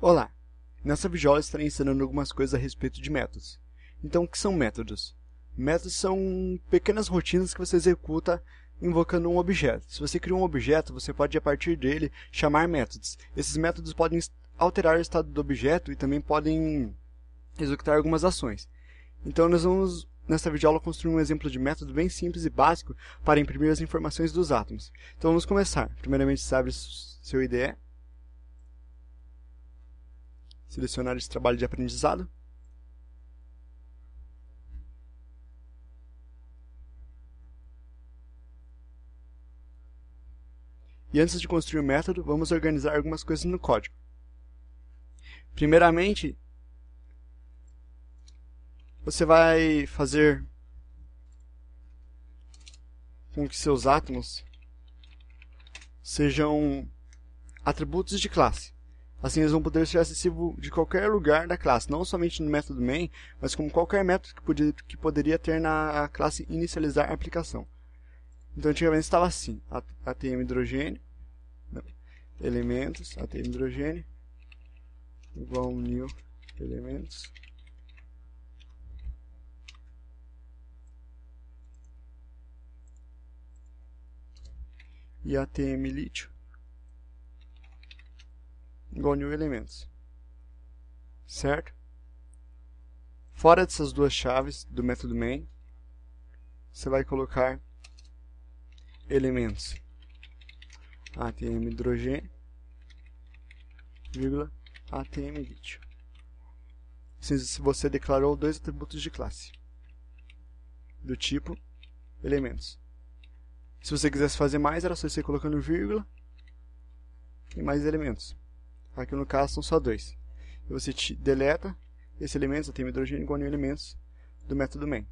Olá! Nessa videoaula estarei ensinando algumas coisas a respeito de métodos. Então, o que são métodos? Métodos são pequenas rotinas que você executa invocando um objeto. Se você cria um objeto, você pode, a partir dele, chamar métodos. Esses métodos podem alterar o estado do objeto e também podem executar algumas ações. Então, nós vamos, nessa videoaula, construir um exemplo de método bem simples e básico para imprimir as informações dos átomos. Então, vamos começar. Primeiramente, você abre seu IDE. Selecionar esse trabalho de aprendizado. E antes de construir o método, vamos organizar algumas coisas no código. Primeiramente, você vai fazer com que seus átomos sejam atributos de classe. Assim, eles vão poder ser acessíveis de qualquer lugar da classe, não somente no método main, mas como qualquer método que poderia ter na classe inicializar a aplicação. Então, antigamente estava assim: ATM hidrogênio, elementos, ATM hidrogênio, igual new elementos. E ATM lítio, igual new elementos. Certo? Fora dessas duas chaves do método main, você vai colocar elementos ATM hidrogênio, vírgula, ATM lítio. Se você declarou dois atributos de classe do tipo elementos. Se você quisesse fazer mais, era só você colocando vírgula e mais elementos. Aqui no caso são só dois. E você deleta esse elemento, ATM hidrogênio igual a elementos do método main.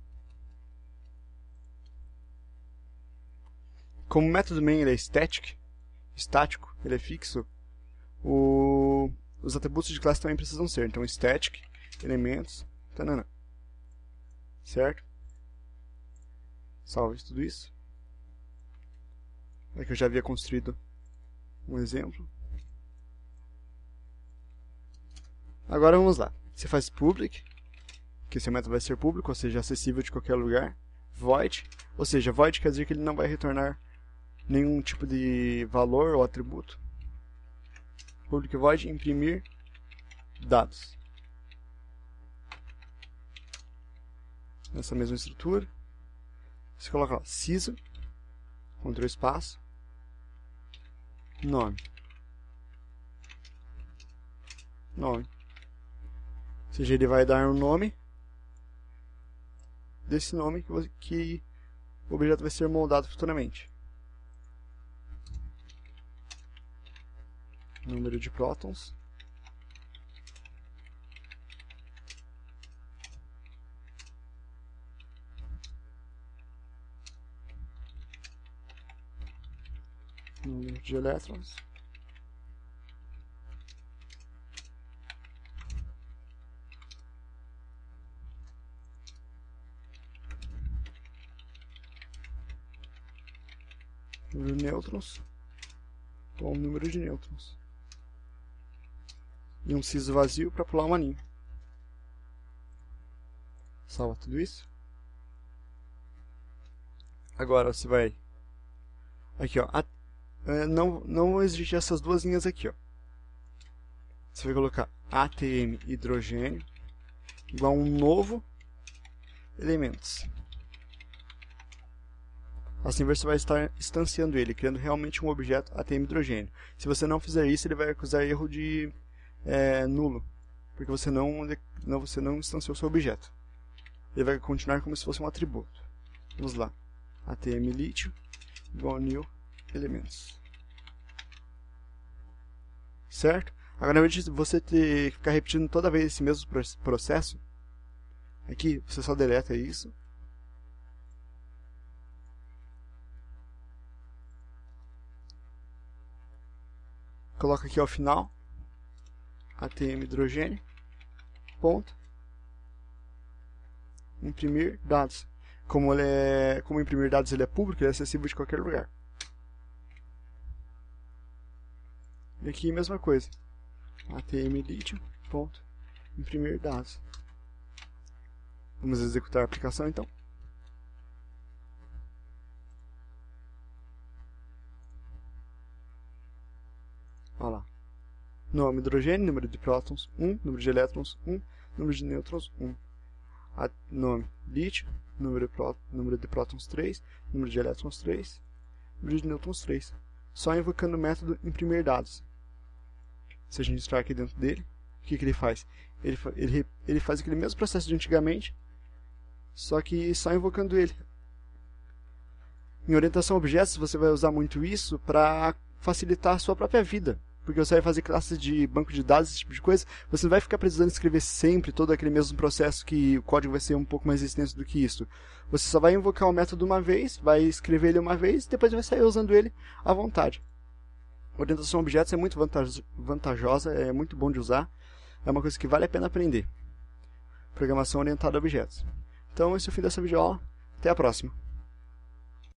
Como o método main ele é estático, ele é fixo, os atributos de classe também precisam ser. Então, static, elementos, tanana. Certo? Salve tudo isso. Aqui eu já havia construído um exemplo. Agora vamos lá. Você faz public, que esse método vai ser público, ou seja, acessível de qualquer lugar. Void, ou seja, void quer dizer que ele não vai retornar nenhum tipo de valor ou atributo. Public void imprimir dados. Nessa mesma estrutura, você coloca lá, CISO, Ctrl espaço, nome. Ou seja, ele vai dar um nome desse nome que o objeto vai ser moldado futuramente. Número de prótons. Número de elétrons. Número de nêutrons. Ou número de nêutrons. E um CISO vazio para pular uma linha. Salva tudo isso. Agora você vai aqui, ó. Não existe essas duas linhas aqui, ó. Você vai colocar ATM hidrogênio igual a um novo elementos. Assim você vai estar instanciando ele, criando realmente um objeto ATM hidrogênio. Se você não fizer isso, ele vai acusar erro de nulo, porque você não instanciou seu objeto. Ele vai continuar como se fosse um atributo. Vamos lá. ATM lítio igual a new elementos. Certo? Agora, ao invés de você ficar repetindo toda vez esse mesmo processo, aqui você só deleta isso. Coloca aqui ao final ATM hidrogênio, ponto, imprimir dados. Como imprimir dados ele é público, ele é acessível de qualquer lugar. E aqui mesma coisa. atmlit.imprimir dados. Vamos executar a aplicação então. Olha lá. Nome hidrogênio, número de prótons 1, número de elétrons 1, número de nêutrons 1. Nome lítio, número de prótons 3, número de elétrons 3, número de nêutrons 3. Só invocando o método imprimir dados. Se a gente entrar aqui dentro dele, o que ele faz? Ele faz aquele mesmo processo de antigamente, só que só invocando ele. Em orientação a objetos, você vai usar muito isso para facilitar a sua própria vida. Porque você vai fazer classes de banco de dados, esse tipo de coisa, você não vai ficar precisando escrever sempre todo aquele mesmo processo que o código vai ser um pouco mais extenso do que isso. Você só vai invocar o método uma vez, vai escrever ele uma vez, e depois vai sair usando ele à vontade. A orientação a objetos é muito vantajosa, é muito bom de usar, é uma coisa que vale a pena aprender. Programação orientada a objetos. Então esse é o fim dessa videoaula, até a próxima.